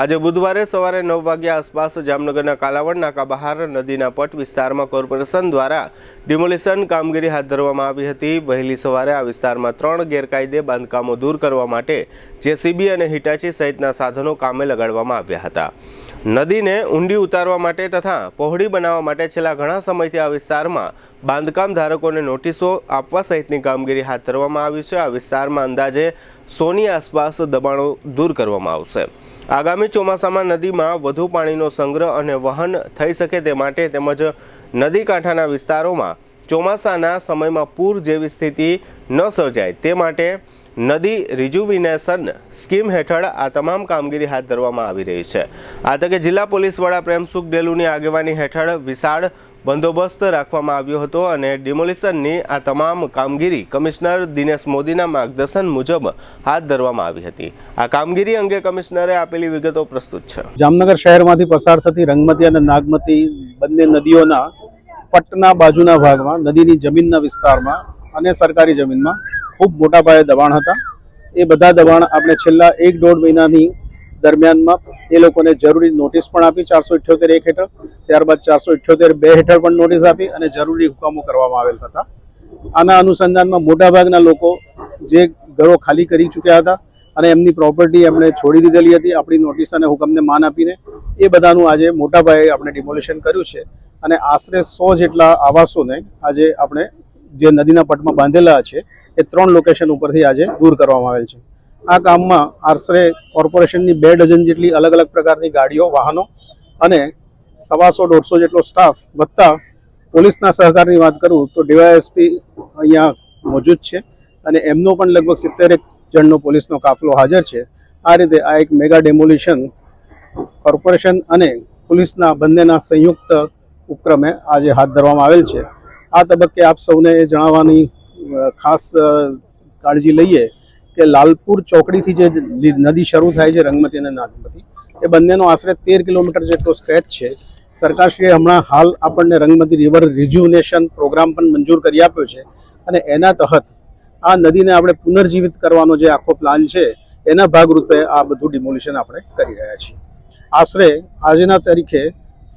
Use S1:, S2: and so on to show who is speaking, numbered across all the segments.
S1: આજે બુધવારે સવારે 9 વાગ્યા આસપાસ જામનગરના કાલાવડ નાકા બહાર નદીના પટ વિસ્તારમાં કોર્પોરેશન દ્વારા ડિમોલિશન કામગીરી હાથ ધરવામાં આવી હતી। વહેલી સવારે આ વિસ્તારમાં 3 ગેરકાયદે બાંધકામો દૂર કરવા માટે જેસીબી અને હિટાચી સહિતના સાધનો કામે લગાડવામાં આવ્યા હતા। નદીને ઊંડી ઉતારવા માટે તથા પહોળી બનાવવા માટે છેલ્લા ઘણા સમયથી આ વિસ્તારમાં બાંધકામ ધારકોને નોટિસો આપવા સહિતની કામગીરી હાથ ધરવામાં આવી છે। આ વિસ્તારમાં અંદાજે 100ની આસપાસ દબાણો દૂર કરવામાં આવશે। આગામી ચોમાસામાં નદીમાં વધુ પાણીનો સંગ્રહ અને વહન થઈ શકે તે માટે તેમજ નદી કાંઠાના વિસ્તારોમાં ચોમાસાના સમયમાં પૂર જેવી સ્થિતિ ન સર્જાય તે માટે નદી રિજુવિનેશન સ્કીમ હેઠળ આ તમામ કામગીરી હાથ ધરવામાં આવી રહી છે। આ તકે જિલ્લા પોલીસ વડા પ્રેમસુખ ડેલુની આગેવાની હેઠળ વિશાળ બંદોબસ્ત રાખવામાં આવ્યો હતો અને ડિમોલિશનની આ તમામ કામગીરી કમિશનર દિનેશ મોદીના માર્ગદર્શન મુજબ હાથ ધરવામાં આવી હતી। આ કામગીરી અંગે કમિશનરે આપેલી વિગતો પ્રસ્તુત છે।
S2: જામનગર શહેરમાંથી પસાર થતી રંગમતી અને નાગમતી બંને નદીઓના પટના બાજુના ભાગમાં નદીની જમીનના વિસ્તારમાં અને સરકારી જમીનમાં ખૂબ મોટા પાયે દબાણ હતા। એ બધા દબાણ આપણે છેલ્લા 1-1.5 મહિનાની દરમિયાનમાં એ લોકોને જરૂરી નોટિસ પણ આપી 478(1) હેઠળ, ત્યારબાદ 478(2) હેઠળ પણ નોટિસ આપી અને જરૂરી હુકમો કરવામાં આવેલ હતા। આના અનુસંધાનમાં મોટાભાગના લોકો જે ઘરો ખાલી કરી ચૂક્યા હતા અને એમની પ્રોપર્ટી એમણે છોડી દીધેલી હતી આપણી નોટિસ અને હુકમને માન આપીને, એ બધાનું આજે મોટા પાયે આપણે ડિમોલિશન કર્યું છે અને આશરે 100 જેટલા આવાસોને આજે આપણે જે નદીના પટમાં બાંધેલા છે એ 3 લોકેશન ઉપરથી આજે દૂર કરવામાં આવેલ છે। આ કામમાં આશરે કોર્પોરેશનની 2 ડઝન જેટલી અલગ અલગ પ્રકારની ગાડીઓ, વાહનો અને 125-150 જેટલો સ્ટાફ વત્તા પોલીસના સહકારની વાત કરું તો ડીવાયએસપી અહીંયા મોજૂદ છે અને એમનો પણ લગભગ 70 જણનો પોલીસનો કાફલો હાજર છે। આ રીતે આ એક મેગા ડેમોલિશન કોર્પોરેશન અને પોલીસના બંનેના સંયુક્ત ઉપક્રમે આજે હાથ ધરવામાં આવેલ છે। આ તબક્કે આપ સૌને એ જણાવવાની ખાસ કાળજી લઈએ કે લાલપુર ચોકડીથી જે નદી શરૂ થાય છે રંગમતી અને નાગમતી, એ બંનેનો આશરે 13 કિલોમીટર જેટલો સ્ટ્રેચ છે। સરકારશ્રીએ હમણાં હાલ આપણને રંગમતી રિવર રિજ્યુનેશન પ્રોગ્રામ પણ મંજૂર કરી આપ્યો છે અને એના તહત આ નદીને આપણે પુનર્જીવિત કરવાનો જે આખો પ્લાન છે એના ભાગરૂપે આ બધું ડિમોલિશન આપણે કરી રહ્યા છીએ। આશરે આજના તારીખે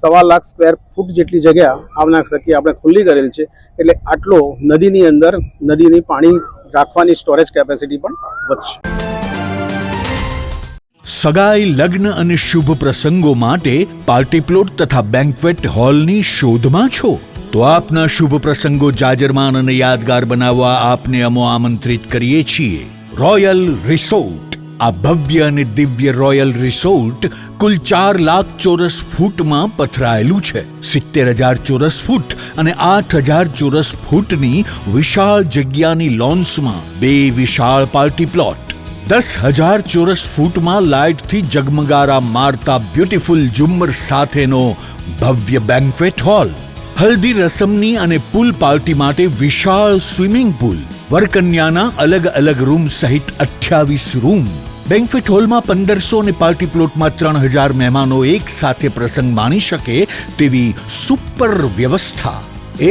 S2: 1.25 લાખ સ્ક્વેર ફૂટ જેટલી જગ્યા આવના થકી આપણે ખુલ્લી કરેલ છે, એટલે આટલો નદીની અંદર નદીની પાણી રાખવાની સ્ટોરેજ કેપેસિટી પણ વધશે।
S3: સગાઈ, લગ્ન અને શુભ પ્રસંગો માટે પાર્ટી પ્લોટ તથા બેન્ક્વેટ હોલની શોધમાં છો તો આપના શુભ પ્રસંગો જાજરમાન અને યાદગાર બનાવવા આપને અમો આમંત્રિત કરીએ છીએ। રોયલ રિસોર્ટ, આ ભવ્ય અને દિવ્ય રોયલ રિસોર્ટ કુલ 4 લાખ ચોરસ ફૂટમાં પથરાયેલું છે। 70,000 ચોરસ ફૂટ અને 8,000 ચોરસ ફૂટની વિશાળ જગ્યાની લોન્સમાં 2 વિશાળ પાર્ટી પ્લોટ, 10,000 ચોરસ ફૂટમાં લાઇટથી જગમગારા મારતા બ્યુટીફુલ ઝુમ્મર સાથેનો ભવ્ય બેન્ક્વેટ હોલ, હલ્દી રસમની અને પૂલ પાર્ટી માટે વિશાળ સ્વિમિંગ પૂલ, વરકન્યાના અલગ અલગ રૂમ સહિત 28 રૂમ, બેન્ક્વેટ હોલમાં 1500 અને પાર્ટી પ્લોટમાં 3000 મહેમાનો એક સાથે પ્રસંગ માણી શકે તેવી સુપર વ્યવસ્થા,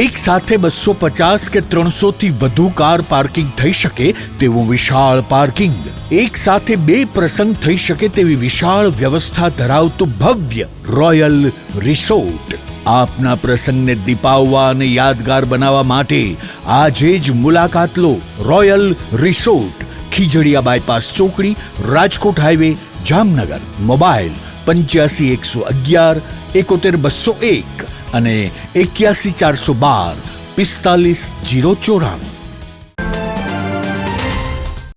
S3: એક સાથે 250 કે 300 થી વધુ કાર પાર્કિંગ થઈ શકે તેવું વિશાળ પાર્કિંગ, એક સાથે 2 પ્રસંગ થઈ શકે તેવી વિશાળ વ્યવસ્થા ધરાવતું ભવ્ય રોયલ રિસોર્ટ। આપના પ્રસંગને દીપાવવા અને યાદગાર બનાવવા માટે આજે જ મુલાકાત લો। રોયલ રિસોર્ટ, ખીજડીયા બાયપાસ ચોકડી, રાજકોટ હાઈવે, જામનગર। મોબાઈલ 85-111-71201 અને 81-412-45-094।